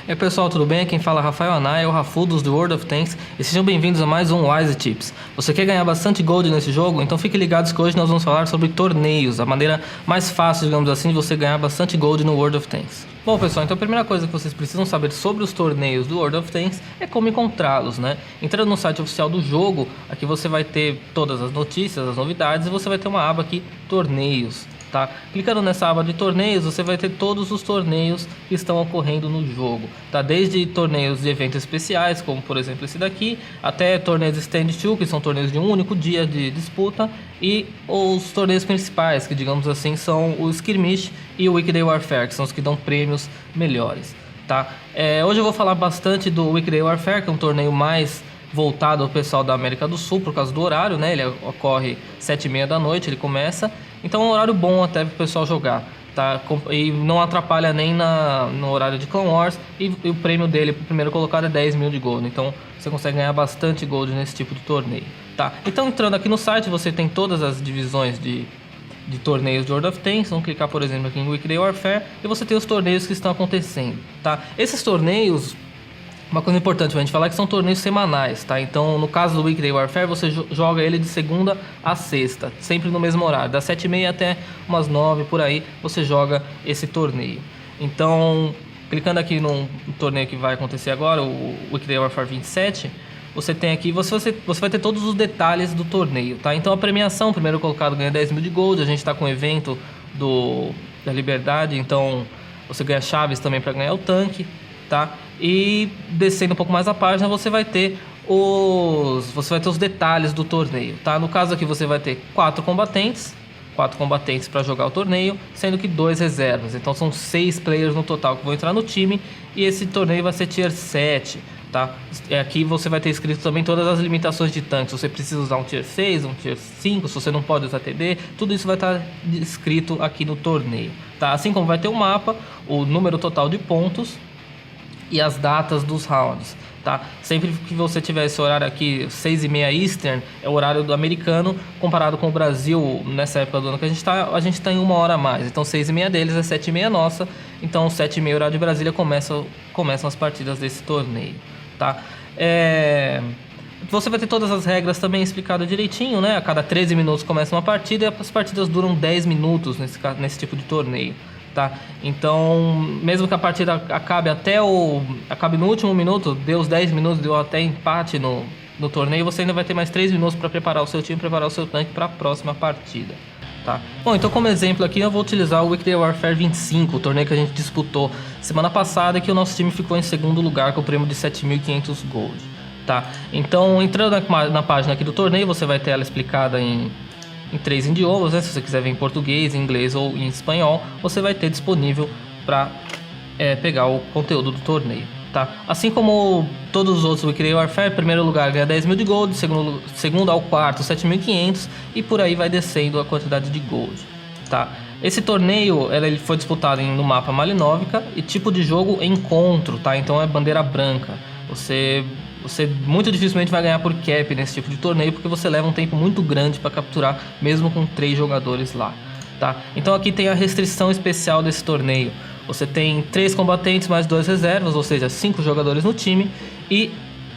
E aí pessoal, tudo bem? Quem fala é Rafael Anaya, o Rafudos do World of Tanks, e sejam bem-vindos a mais um Wise Tips. Você quer ganhar bastante gold nesse jogo? Então fique ligados que hoje nós vamos falar sobre torneios, a maneira mais fácil, digamos assim, de você ganhar bastante gold no World of Tanks. Bom pessoal, então a primeira coisa que vocês precisam saber sobre os torneios do World of Tanks é como encontrá-los, né? Entrando no site oficial do jogo, aqui você vai ter todas as notícias, as novidades, e você vai ter uma aba aqui, torneios. Tá? Clicando nessa aba de torneios, você vai ter todos os torneios que estão ocorrendo no jogo, tá? Desde torneios de eventos especiais, como por exemplo esse daqui, até torneios Stand 2, que são torneios de um único dia de disputa, e os torneios principais, que digamos assim são o Skirmish e o Weekday Warfare, que são os que dão prêmios melhores, tá? Hoje eu vou falar bastante do Weekday Warfare, que é um torneio mais voltado ao pessoal da América do Sul por causa do horário, né? Ele ocorre 7h30 da noite, ele começa. Então é um horário bom até para o pessoal jogar, tá? E não atrapalha nem no horário de Clone Wars. E o prêmio dele para o primeiro colocado é 10 mil de gold. Então você consegue ganhar bastante gold nesse tipo de torneio, tá? Então entrando aqui no site você tem todas as divisões de torneios de World of Tanks. Vamos clicar por exemplo aqui em Weekday Warfare e você tem os torneios que estão acontecendo, tá? Esses torneios, uma coisa importante pra gente falar é que são torneios semanais, tá? Então, no caso do Weekday Warfare, você joga ele de segunda a sexta, sempre no mesmo horário, das 7h30 até umas 9 por aí, você joga esse torneio. Então, clicando aqui no torneio que vai acontecer agora, o Weekday Warfare 27, você tem aqui, você vai ter todos os detalhes do torneio, tá? Então, a premiação, o primeiro colocado ganha 10 mil de gold, a gente tá com o evento da Liberdade, então você ganha chaves também para ganhar o tanque, tá? E descendo um pouco mais a página, você vai ter os detalhes do torneio, tá? No caso aqui você vai ter 4 combatentes para jogar o torneio, sendo que 2 reservas. Então são 6 players no total que vão entrar no time, e esse torneio vai ser tier 7, tá? Aqui você vai ter escrito também todas as limitações de tanque. Se você precisa usar um tier 6, um tier 5, se você não pode usar TD, tudo isso vai estar escrito aqui no torneio, tá? Assim como vai ter o mapa, o número total de pontos e as datas dos rounds, tá? Sempre que você tiver esse horário aqui, 6h30 Eastern, é o horário do americano, comparado com o Brasil, nessa época do ano que a gente tá em 1 hora a mais. Então 6h30 deles é 7h30 nossa, então 7h30 horário de Brasília começam as partidas desse torneio, tá? Você vai ter todas as regras também explicadas direitinho, né? A cada 13 minutos começa uma partida e as partidas duram 10 minutos nesse tipo de torneio, tá? Então, mesmo que a partida acabe no último minuto, deu os 10 minutos, deu até empate no torneio, você ainda vai ter mais 3 minutos para preparar o seu time, preparar o seu tanque para a próxima partida, tá? Bom, então como exemplo aqui eu vou utilizar o Weekday Warfare 25, o torneio que a gente disputou semana passada, que o nosso time ficou em segundo lugar com o prêmio de 7.500 gold, tá? Então, entrando na página aqui do torneio, você vai ter ela explicada em 3 idiomas, né? Se você quiser ver em português, em inglês ou em espanhol, você vai ter disponível para pegar o conteúdo do torneio, tá? Assim como todos os outros Weekday Warfare, primeiro lugar ganha 10 mil de gold, segundo ao quarto 7.500 e por aí vai descendo a quantidade de gold, tá? Esse torneio ele foi disputado no mapa Malinovka e tipo de jogo encontro, tá? Então é bandeira branca. Você muito dificilmente vai ganhar por cap nesse tipo de torneio, porque você leva um tempo muito grande para capturar, mesmo com 3 jogadores lá, tá? Então aqui tem a restrição especial desse torneio. Você tem 3 combatentes mais 2 reservas, ou seja, 5 jogadores no time, e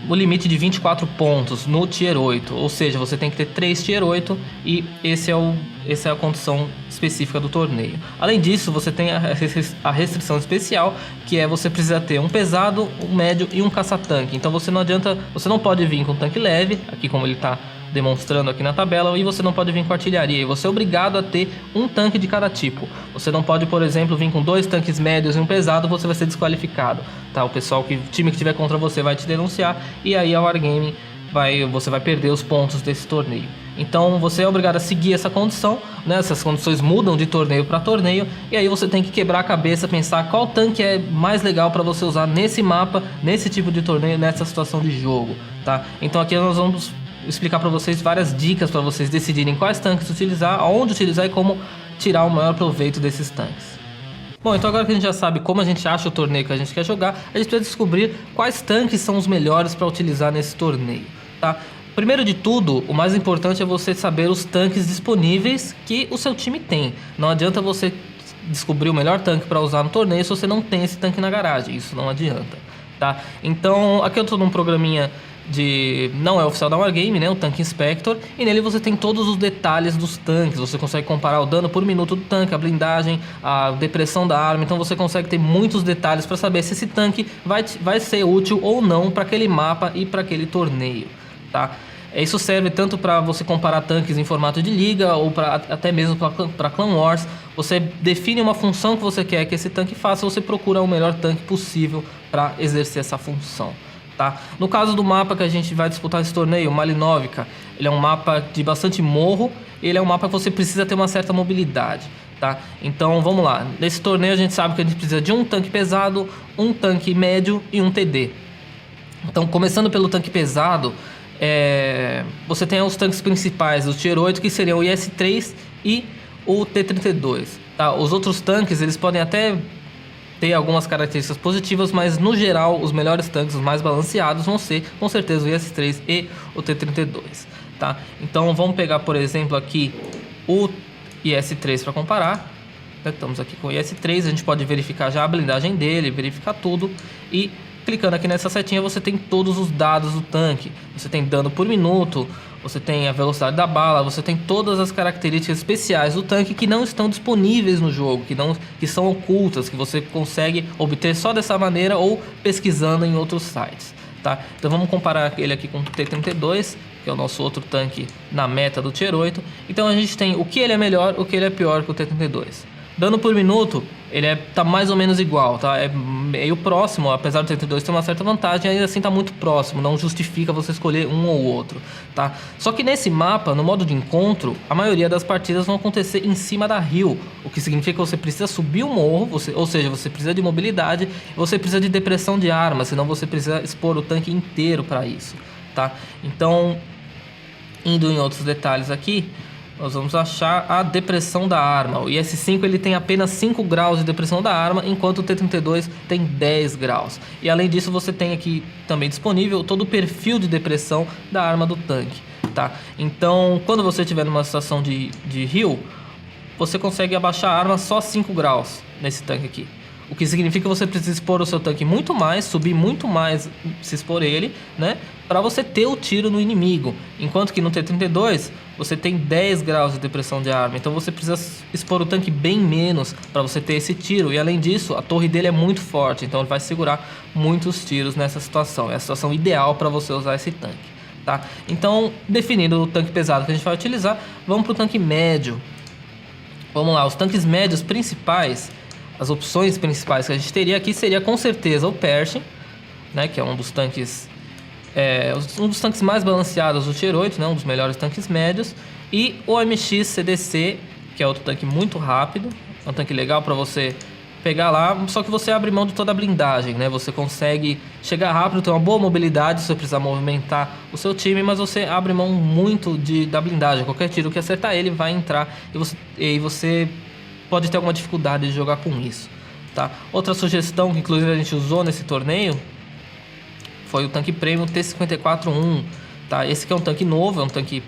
o limite de 24 pontos no Tier 8, ou seja, você tem que ter 3 Tier 8 e essa é a condição específica do torneio. Além disso, você tem a restrição especial, que é você precisa ter um pesado, um médio e um caça-tanque. Então você não pode vir com tanque leve, aqui como ele está demonstrando aqui na tabela, e você não pode vir com artilharia, e você é obrigado a ter um tanque de cada tipo. Você não pode, por exemplo, vir com 2 tanques médios e um pesado, você vai ser desqualificado, tá? O time que estiver contra você vai te denunciar, e aí a Wargaming você vai perder os pontos desse torneio. Então você é obrigado a seguir essa condição, né? Essas condições mudam de torneio para torneio, e aí você tem que quebrar a cabeça, pensar qual tanque é mais legal para você usar nesse mapa, nesse tipo de torneio, nessa situação de jogo, tá? Então aqui nós vamos explicar para vocês várias dicas para vocês decidirem quais tanques utilizar, aonde utilizar e como tirar o maior proveito desses tanques. Bom, então agora que a gente já sabe como a gente acha o torneio que a gente quer jogar, a gente precisa descobrir quais tanques são os melhores para utilizar nesse torneio, tá? Primeiro de tudo, o mais importante é você saber os tanques disponíveis que o seu time tem. Não adianta você descobrir o melhor tanque para usar no torneio se você não tem esse tanque na garagem. Isso não adianta, tá? Então, aqui eu tô num programinha não é oficial da Wargame, né? O Tank Inspector. E nele você tem todos os detalhes dos tanques. Você consegue comparar o dano por minuto do tanque, a blindagem, a depressão da arma. Então você consegue ter muitos detalhes para saber se esse tanque vai ser útil ou não para aquele mapa e para aquele torneio, tá? Isso serve tanto para você comparar tanques em formato de liga ou até mesmo para Clan Wars. Você define uma função que você quer que esse tanque faça, você procura o melhor tanque possível para exercer essa função, tá? No caso do mapa que a gente vai disputar esse torneio, Malinovka, ele é um mapa de bastante morro. Ele é um mapa que você precisa ter uma certa mobilidade, tá? Então vamos lá. Nesse torneio a gente sabe que a gente precisa de um tanque pesado, um tanque médio e um TD. Então, começando pelo tanque pesado, você tem os tanques principais do Tier 8, que seriam o IS-3 e o T-32, tá? Os outros tanques, eles podem até ter algumas características positivas, mas no geral os melhores tanques, os mais balanceados, vão ser com certeza o IS-3 e o T-32, tá? Então vamos pegar, por exemplo, aqui o IS-3 para comparar. Estamos aqui com o IS-3, a gente pode verificar já a blindagem dele, verificar tudo, e clicando aqui nessa setinha você tem todos os dados do tanque. Você tem dano por minuto, você tem a velocidade da bala, você tem todas as características especiais do tanque que não estão disponíveis no jogo, que são ocultas, que você consegue obter só dessa maneira ou pesquisando em outros sites, tá? Então vamos comparar ele aqui com o T-32, que é o nosso outro tanque na meta do Tier 8. Então a gente tem o que ele é melhor, o que ele é pior que o T-32. Dano por minuto, ele tá mais ou menos igual, tá? É meio próximo, apesar do T-32 ter uma certa vantagem, ainda assim tá muito próximo, não justifica você escolher um ou outro, tá? Só que nesse mapa, no modo de encontro, a maioria das partidas vão acontecer em cima da hill, o que significa que você precisa subir o morro, ou seja, você precisa de mobilidade, você precisa de depressão de arma, senão você precisa expor o tanque inteiro para isso, tá? Então, indo em outros detalhes aqui, nós vamos achar a depressão da arma. O IS-5 ele tem apenas 5 graus de depressão da arma, enquanto o T-32 tem 10 graus. E além disso, você tem aqui também disponível todo o perfil de depressão da arma do tanque, tá? Então, quando você estiver numa situação de heal, você consegue abaixar a arma só 5 graus nesse tanque aqui. O que significa que você precisa expor o seu tanque muito mais, subir muito mais, se expor ele, né? Para você ter o tiro no inimigo. Enquanto que no T-32 você tem 10 graus de depressão de arma. Então você precisa expor o tanque bem menos para você ter esse tiro. E além disso, a torre dele é muito forte. Então ele vai segurar muitos tiros nessa situação. É a situação ideal para você usar esse tanque, tá? Então, definindo o tanque pesado que a gente vai utilizar, vamos para o tanque médio. Vamos lá, os tanques médios principais. As opções principais que a gente teria aqui seria com certeza o Pershing, né, que é um dos tanques mais balanceados do Tier 8, né, um dos melhores tanques médios, e o MX CDC, que é outro tanque muito rápido, é um tanque legal para você pegar lá, só que você abre mão de toda a blindagem, né? Você consegue chegar rápido, ter uma boa mobilidade se você precisar movimentar o seu time, mas você abre mão muito da blindagem. Qualquer tiro que acertar ele vai entrar e você pode ter alguma dificuldade de jogar com isso, tá? Outra sugestão que inclusive a gente usou nesse torneio foi o tanque Premium T-54-1, tá? Esse aqui é um tanque novo, é um tanque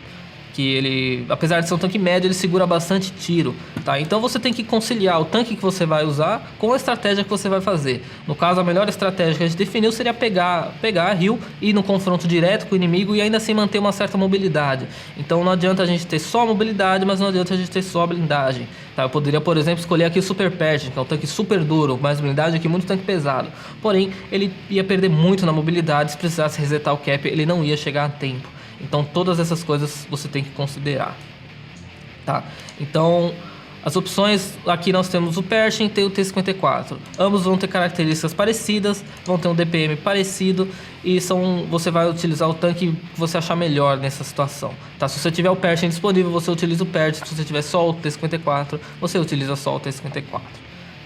que ele, apesar de ser um tanque médio, ele segura bastante tiro, tá? Então você tem que conciliar o tanque que você vai usar com a estratégia que você vai fazer. No caso, a melhor estratégia que a gente definiu seria pegar a heal e ir no confronto direto com o inimigo e ainda assim manter uma certa mobilidade. Então não adianta a gente ter só mobilidade, mas não adianta a gente ter só blindagem, tá? Eu poderia, por exemplo, escolher aqui o Super Pershing, que é um tanque super duro, mais blindagem aqui, muito tanque pesado. Porém, ele ia perder muito na mobilidade, se precisasse resetar o cap, ele não ia chegar a tempo. Então todas essas coisas você tem que considerar, tá? Então as opções, aqui nós temos o Pershing e o T-54. Ambos vão ter características parecidas, vão ter um DPM parecido e você vai utilizar o tanque que você achar melhor nessa situação, tá? Se você tiver o Pershing disponível, você utiliza o Pershing. Se você tiver só o T-54, você utiliza só o T-54,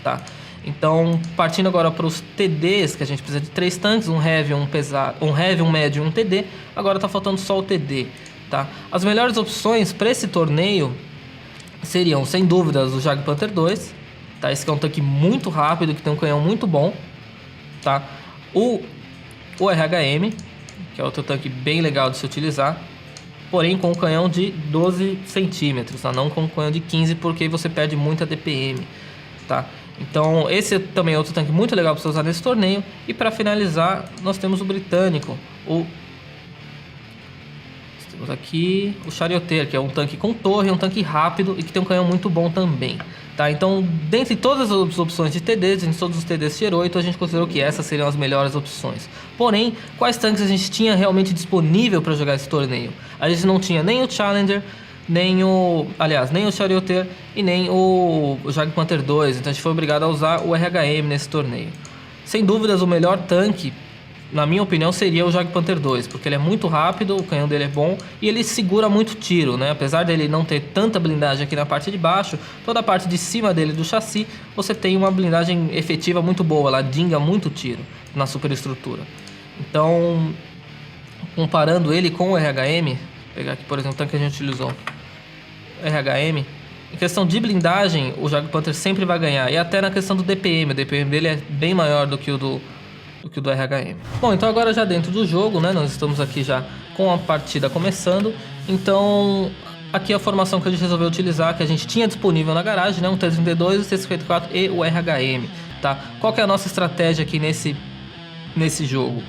tá? Então, partindo agora para os TDs, que a gente precisa de 3 tanques, um heavy, um médio e um TD. Agora tá faltando só o TD, tá? As melhores opções para esse torneio seriam, sem dúvidas, o Jag Panther 2, tá? Esse aqui é um tanque muito rápido, que tem um canhão muito bom, tá? O RHM, que é outro tanque bem legal de se utilizar, porém com um canhão de 12 centímetros, tá? Não com um canhão de 15, porque você perde muita DPM. tá? Então esse também é outro tanque muito legal para você usar nesse torneio. E para finalizar, nós temos o britânico, temos aqui o Charioteer, que é um tanque com torre, um tanque rápido e que tem um canhão muito bom também, tá? Então, dentre todas as opções de TDs, em todos os TDs Tier 8, a gente considerou que essas seriam as melhores opções. Porém, quais tanques a gente tinha realmente disponível para jogar esse torneio? A gente não tinha nem o Challenger, nem o Charioteer e nem o Jagdpanther 2, então a gente foi obrigado a usar o RHM nesse torneio. Sem dúvidas, o melhor tanque, na minha opinião, seria o Jagdpanther 2, porque ele é muito rápido, o canhão dele é bom e ele segura muito tiro, né? Apesar dele não ter tanta blindagem aqui na parte de baixo, toda a parte de cima dele do chassi, você tem uma blindagem efetiva muito boa, ela dinga muito tiro na superestrutura. Então, comparando ele com o RHM, vou pegar aqui, por exemplo, o tanque que a gente utilizou, RHM, em questão de blindagem, o Jagdpanther sempre vai ganhar, e até na questão do DPM, o DPM dele é bem maior do que o do RHM. Bom, então agora já dentro do jogo, né, nós estamos aqui já com a partida começando. Então aqui a formação que a gente resolveu utilizar, que a gente tinha disponível na garagem, né, um T-32, o T-54 e o RHM, tá? Qual que é a nossa estratégia aqui nesse jogo?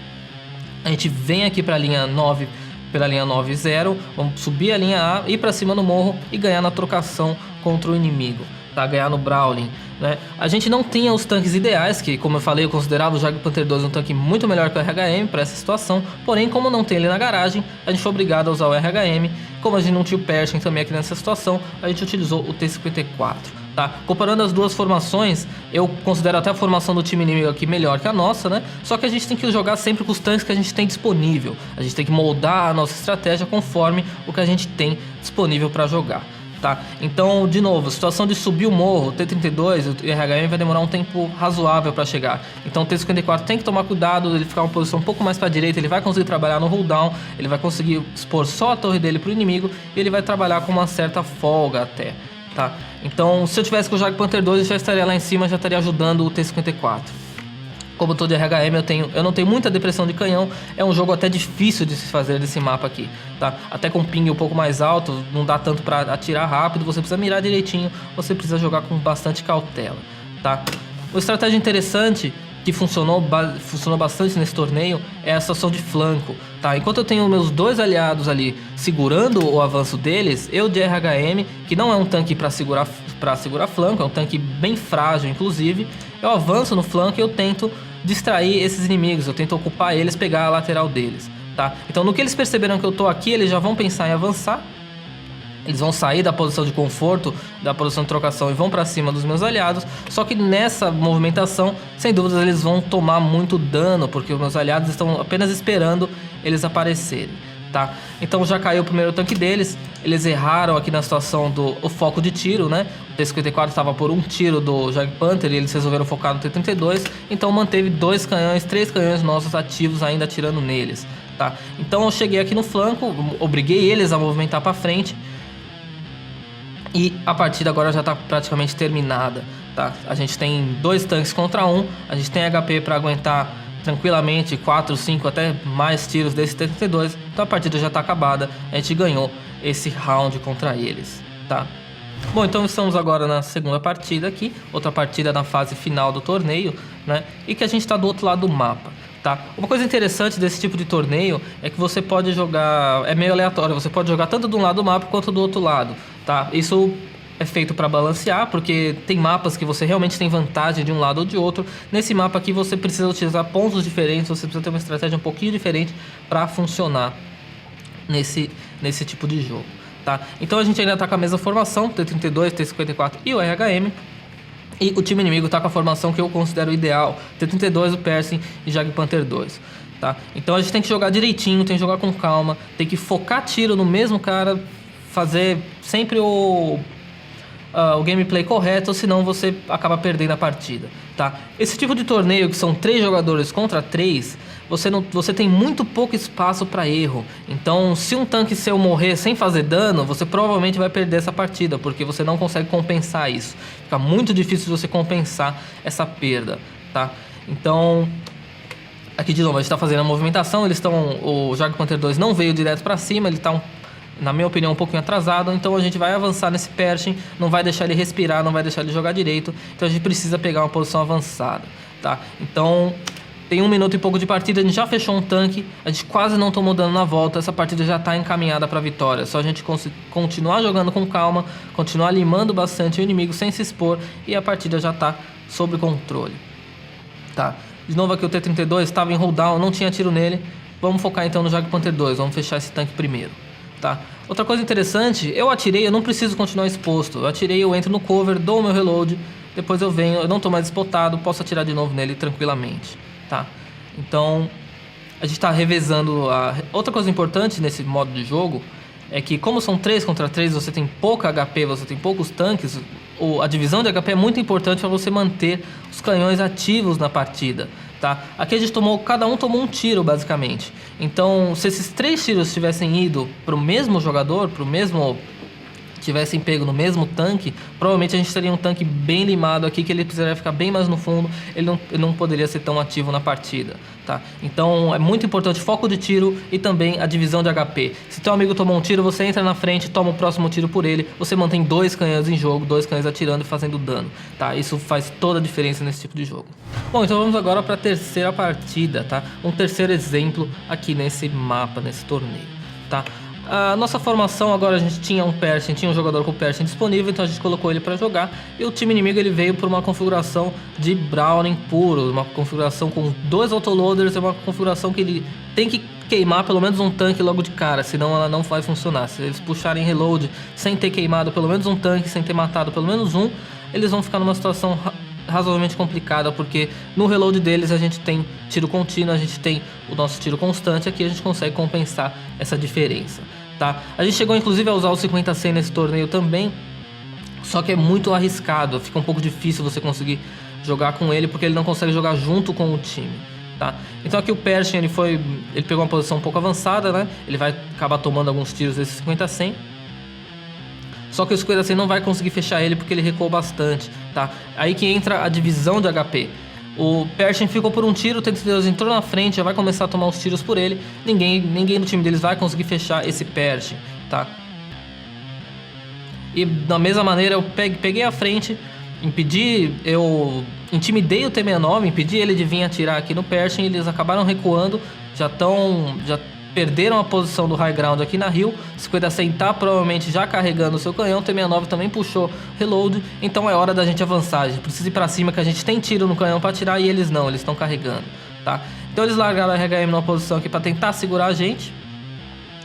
A gente vem aqui para a linha 9, pela linha 9-0, vamos subir a linha A, ir para cima no morro e ganhar na trocação contra o inimigo, tá? Ganhar no Brawling, né? A gente não tinha os tanques ideais, que como eu falei, eu considerava o Jagdpanther 2 um tanque muito melhor que o RHM para essa situação, porém como não tem ele na garagem, a gente foi obrigado a usar o RHM. Como a gente não tinha o Pershing também aqui nessa situação, a gente utilizou o T-54, tá? Comparando as duas formações, eu considero até a formação do time inimigo aqui melhor que a nossa, né? Só que a gente tem que jogar sempre com os tanques que a gente tem disponível, a gente tem que moldar a nossa estratégia conforme o que a gente tem disponível para jogar, tá? Então, de novo, situação de subir o morro, o T-32 e o RHM vai demorar um tempo razoável para chegar. Então o T-54 tem que tomar cuidado, ele ficar uma posição um pouco mais para a direita, ele vai conseguir trabalhar no cooldown, ele vai conseguir expor só a torre dele para o inimigo e ele vai trabalhar com uma certa folga até, tá? Então, se eu tivesse com o Jagdpanther 2, eu já estaria lá em cima, já estaria ajudando o T-54. Como eu tô de RHM, eu não tenho muita depressão de canhão. É um jogo até difícil de se fazer desse mapa aqui, tá? Até com ping um pouco mais alto, não dá tanto para atirar rápido. Você precisa mirar direitinho, você precisa jogar com bastante cautela, tá? Uma estratégia interessante que funcionou bastante nesse torneio é a situação de flanco, tá? Enquanto eu tenho meus dois aliados ali segurando o avanço deles, eu de RHM, que não é um tanque para segurar flanco, é um tanque bem frágil inclusive, eu avanço no flanco e eu tento distrair esses inimigos, eu tento ocupar eles, pegar a lateral deles, tá? Então no que eles perceberam que eu tô aqui, eles já vão pensar em avançar. Eles vão sair da posição de conforto, da posição de trocação e vão para cima dos meus aliados. Só que nessa movimentação, sem dúvidas, eles vão tomar muito dano, porque os meus aliados estão apenas esperando eles aparecerem, tá? Então já caiu o primeiro tanque deles. Eles erraram aqui na situação do foco de tiro, né? O T-54 estava por um tiro do Jagdpanther e eles resolveram focar no T-32. Então manteve 3 canhões nossos ativos ainda atirando neles, tá? Então eu cheguei aqui no flanco, obriguei eles a movimentar para frente. E a partida agora já está praticamente terminada, tá? A gente tem 2 tanques contra 1, a gente tem HP para aguentar tranquilamente 4, 5, até mais tiros desse T-32. Então a partida já está acabada, a gente ganhou esse round contra eles, tá? Bom, então estamos agora na segunda partida aqui, outra partida na fase final do torneio, né? E que a gente está do outro lado do mapa, tá? Uma coisa interessante desse tipo de torneio é que você pode jogar, é meio aleatório, você pode jogar tanto de um lado do mapa quanto do outro lado, tá? Isso é feito para balancear, porque tem mapas que você realmente tem vantagem de um lado ou de outro. Nesse mapa aqui você precisa utilizar pontos diferentes, você precisa ter uma estratégia um pouquinho diferente para funcionar nesse tipo de jogo, tá? Então a gente ainda está com a mesma formação, T-32, T-54 e o RHM. E o time inimigo está com a formação que eu considero ideal, T-32, o Pershing e Jagdpanther 2, tá? Então a gente tem que jogar direitinho, tem que jogar com calma, tem que focar tiro no mesmo cara, fazer sempre o gameplay correto, senão você acaba perdendo a partida, tá? Esse tipo de torneio que são 3 jogadores contra 3, você tem muito pouco espaço para erro. Então, se um tanque seu morrer sem fazer dano, você provavelmente vai perder essa partida, porque você não consegue compensar isso. Fica muito difícil você compensar essa perda, tá? Então, aqui de novo, a gente está fazendo a movimentação, o Jagdpanther 2 não veio direto para cima, ele está na minha opinião, um pouquinho atrasado. Então a gente vai avançar nesse Pershing, não vai deixar ele respirar, não vai deixar ele jogar direito. Então a gente precisa pegar uma posição avançada, tá? Então tem 1 minuto e pouco de partida, a gente já fechou um tanque, a gente quase não tomou dano na volta, essa partida já está encaminhada para vitória. Só a gente continuar jogando com calma, continuar limando bastante o inimigo sem se expor e a partida já está sob controle, tá? De novo aqui o T-32 estava em rolldown, não tinha tiro nele. Vamos focar então no Jagdpanther 2, vamos fechar esse tanque primeiro, tá? Outra coisa interessante, eu atirei, eu não preciso continuar exposto. Eu atirei, eu entro no cover, dou o meu reload, depois eu venho, eu não estou mais spotado, posso atirar de novo nele tranquilamente, tá? Então a gente está revezando. Outra coisa importante nesse modo de jogo é que, como são 3 contra 3, você tem pouca HP, você tem poucos tanques, a divisão de HP é muito importante para você manter os canhões ativos na partida, tá? Aqui a gente cada um tomou um tiro basicamente. Então, se esses 3 tiros tivessem ido para o mesmo jogador, tivessem pego no mesmo tanque, provavelmente a gente teria um tanque bem limado aqui, que ele precisaria ficar bem mais no fundo, ele não poderia ser tão ativo na partida, tá? Então é muito importante foco de tiro e também a divisão de HP. Se teu amigo tomou um tiro, você entra na frente, toma o próximo tiro por ele, você mantém 2 canhões em jogo, 2 canhões atirando e fazendo dano, tá? Isso faz toda a diferença nesse tipo de jogo. Bom, então vamos agora para a terceira partida, tá? Um terceiro exemplo aqui nesse mapa, nesse torneio, tá? A nossa formação agora, a gente tinha um jogador com Pershing disponível, então a gente colocou ele para jogar. E o time inimigo ele veio por uma configuração de Browning puro, uma configuração com 2 autoloaders, é uma configuração que ele tem que queimar pelo menos um tanque logo de cara, senão ela não vai funcionar. Se eles puxarem reload sem ter queimado pelo menos um tanque, sem ter matado pelo menos um, eles vão ficar numa situação razoavelmente complicada, porque no reload deles a gente tem tiro contínuo, a gente tem o nosso tiro constante, aqui a gente consegue compensar essa diferença, tá? A gente chegou inclusive a usar o 50-100 nesse torneio também, só que é muito arriscado, fica um pouco difícil você conseguir jogar com ele, porque ele não consegue jogar junto com o time, tá? Então aqui o Pershing ele pegou uma posição um pouco avançada, né? Ele vai acabar tomando alguns tiros desse 50-100. Só que o 50-100 não vai conseguir fechar ele porque ele recuou bastante, tá? Aí que entra a divisão de HP. O Pershing ficou por um tiro, o T-32 entrou na frente, já vai começar a tomar os tiros por ele. Ninguém no time deles vai conseguir fechar esse Pershing, tá? E da mesma maneira eu peguei a frente, eu intimidei o T-69, impedi ele de vir atirar aqui no Pershing. Eles acabaram recuando, já perderam a posição do high ground aqui na hill. 50-100 tá provavelmente já carregando o seu canhão. T-69 também puxou reload, então é hora da gente avançar. A gente precisa ir pra cima, que a gente tem tiro no canhão pra atirar e eles não, eles estão carregando, tá? Então eles largaram a RHM numa posição aqui pra tentar segurar a gente.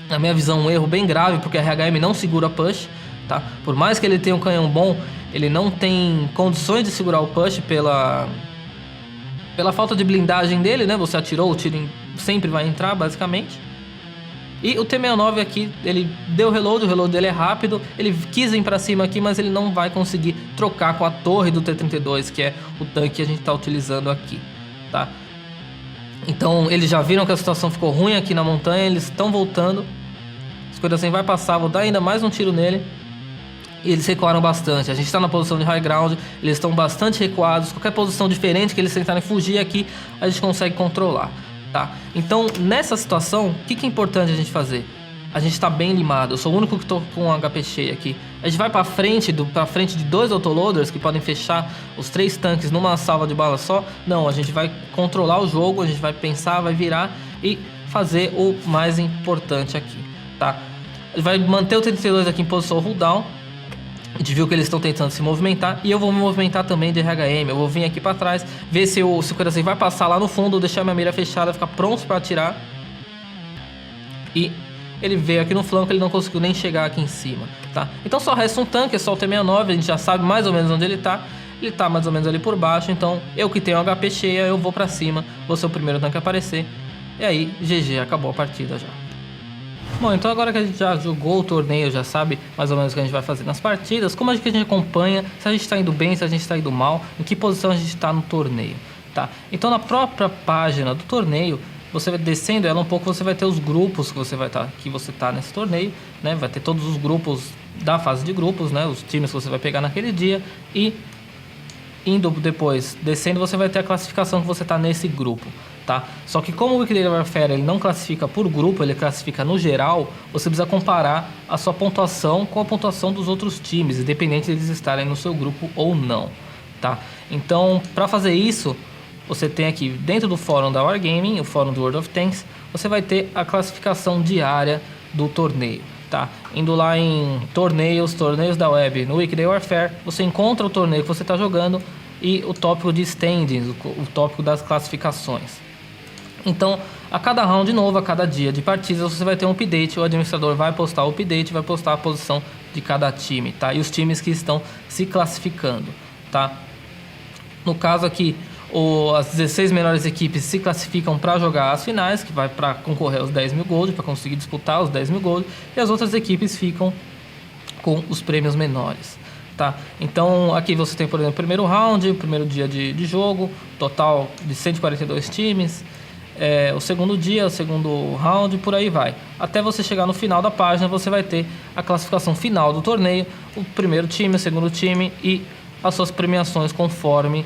Na minha visão, um erro bem grave, porque a RHM não segura push, tá? Por mais que ele tenha um canhão bom, ele não tem condições de segurar o push pela falta de blindagem dele, né? Você atirou, o tiro sempre vai entrar, basicamente. E o T-69 aqui, ele deu o reload dele é rápido, ele quis vir pra cima aqui, mas ele não vai conseguir trocar com a torre do T-32, que é o tanque que a gente tá utilizando aqui, tá? Então eles já viram que a situação ficou ruim aqui na montanha, eles estão voltando. 50-100 vai passar, vou dar ainda mais um tiro nele. E eles recuaram bastante, a gente está na posição de high ground, eles estão bastante recuados. Qualquer posição diferente que eles tentarem fugir aqui, a gente consegue controlar, tá? Então, nessa situação, o que é importante a gente fazer? A gente está bem limado, eu sou o único que estou com HP cheio aqui. A gente vai para frente de 2 autoloaders que podem fechar os 3 tanques numa salva de bala só? Não, a gente vai controlar o jogo, a gente vai pensar, vai virar e fazer o mais importante aqui, tá? A gente vai manter o T-32 aqui em posição cooldown. A gente viu que eles estão tentando se movimentar e eu vou me movimentar também de RHM. Eu vou vir aqui para trás, ver se o 50-100 vai passar lá no fundo, deixar minha mira fechada, ficar pronto para atirar. E ele veio aqui no flanco, ele não conseguiu nem chegar aqui em cima, tá? Então só resta um tanque, é só o T-69, a gente já sabe mais ou menos onde ele tá. Ele tá mais ou menos ali por baixo, então eu que tenho HP cheia, eu vou para cima, vou ser o primeiro tanque a aparecer. E aí, GG, acabou a partida já. Bom, então agora que a gente já jogou o torneio, já sabe mais ou menos o que a gente vai fazer nas partidas, como é que a gente acompanha, se a gente está indo bem, se a gente está indo mal, em que posição a gente está no torneio, tá? Então na própria página do torneio, você vai descendo ela um pouco, você vai ter os grupos que você tá nesse torneio, né? Vai ter todos os grupos da fase de grupos, né? Os times que você vai pegar naquele dia e indo depois, descendo, você vai ter a classificação que você tá nesse grupo, tá? Só que como o Weekday Warfare ele não classifica por grupo, ele classifica no geral, você precisa comparar a sua pontuação com a pontuação dos outros times, independente de eles estarem no seu grupo ou não, tá? Então, para fazer isso, você tem aqui dentro do fórum da Wargaming, o fórum do World of Tanks, você vai ter a classificação diária do torneio, tá? Indo lá em torneios da web, no Weekday Warfare, você encontra o torneio que você está jogando e o tópico de standings, o tópico das classificações. Então, a cada round novo, a cada dia de partidas, você vai ter um update, o administrador vai postar o update, vai postar a posição de cada time, tá? E os times que estão se classificando, tá? No caso aqui, as 16 melhores equipes se classificam para jogar as finais, que vai para concorrer aos 10 mil gold, para conseguir disputar os 10 mil gold, e as outras equipes ficam com os prêmios menores, tá? Então aqui você tem, por exemplo, o primeiro round, o primeiro dia de jogo, total de 142 times, o segundo dia, o segundo round, por aí vai. Até você chegar no final da página, você vai ter a classificação final do torneio, o primeiro time, o segundo time e as suas premiações conforme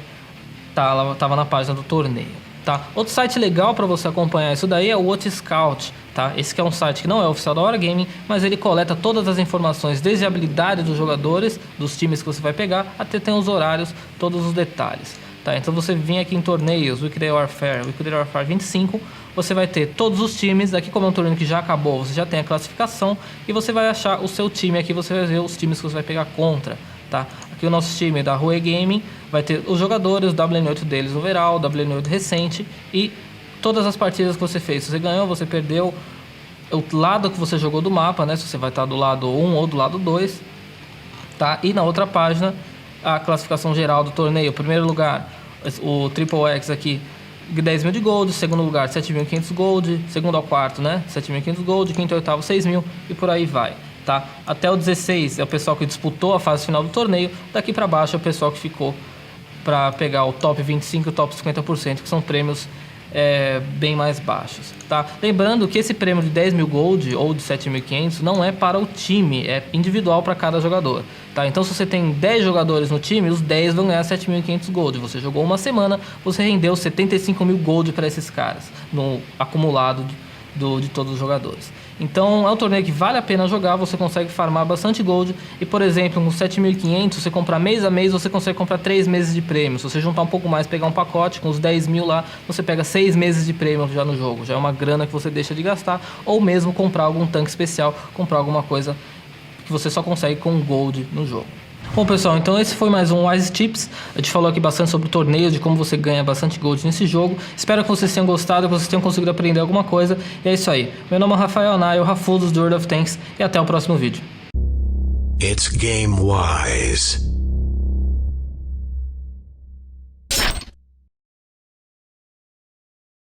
estava na página do torneio, tá? Outro site legal para você acompanhar isso daí é o Watch Scout, tá? Esse que é um site que não é oficial da Wargaming, mas ele coleta todas as informações, desde a habilidade dos jogadores, dos times que você vai pegar, até tem os horários, todos os detalhes, tá? Então você vem aqui em torneios, Weekday Warfare 25, você vai ter todos os times, aqui como é um torneio que já acabou, você já tem a classificação e você vai achar o seu time aqui, você vai ver os times que você vai pegar contra, tá? Aqui o nosso time da Rue Gaming vai ter os jogadores, o WN8 deles overall, o WN8 recente e todas as partidas que você fez. Se você ganhou, você perdeu, o lado que você jogou do mapa, né? Se você vai estar do lado 1 ou do lado 2, tá? E na outra página, a classificação geral do torneio. Primeiro lugar, o Triple X aqui, 10 mil de gold. Segundo lugar, 7.500 gold. Segundo ao quarto, né? 7.500 gold. Quinto e oitavo, 6 mil. E por aí vai. Tá? Até o 16 é o pessoal que disputou a fase final do torneio. Daqui para baixo é o pessoal que ficou para pegar o top 25 e o top 50%, que são prêmios bem mais baixos, tá? Lembrando que esse prêmio de 10 mil gold ou de 7.500 não é para o time, é individual para cada jogador, tá? Então se você tem 10 jogadores no time, os 10 vão ganhar 7.500 gold. Você jogou uma semana, você rendeu 75 mil gold para esses caras no acumulado de todos os jogadores. Então é um torneio que vale a pena jogar, você consegue farmar bastante gold e, por exemplo, com 7.500, você comprar mês a mês, você consegue comprar 3 meses de prêmio. Se você juntar um pouco mais, pegar um pacote com os 10 mil lá, você pega 6 meses de prêmio já no jogo. Já é uma grana que você deixa de gastar, ou mesmo comprar algum tanque especial, comprar alguma coisa que você só consegue com gold no jogo. Bom, pessoal, então esse foi mais um Wise Tips. A gente falou aqui bastante sobre torneios, de como você ganha bastante gold nesse jogo. Espero que vocês tenham gostado, que vocês tenham conseguido aprender alguma coisa. E é isso aí. Meu nome é Rafael Anai, o Rafudos do World of Tanks, e até o próximo vídeo. It's Game Wise.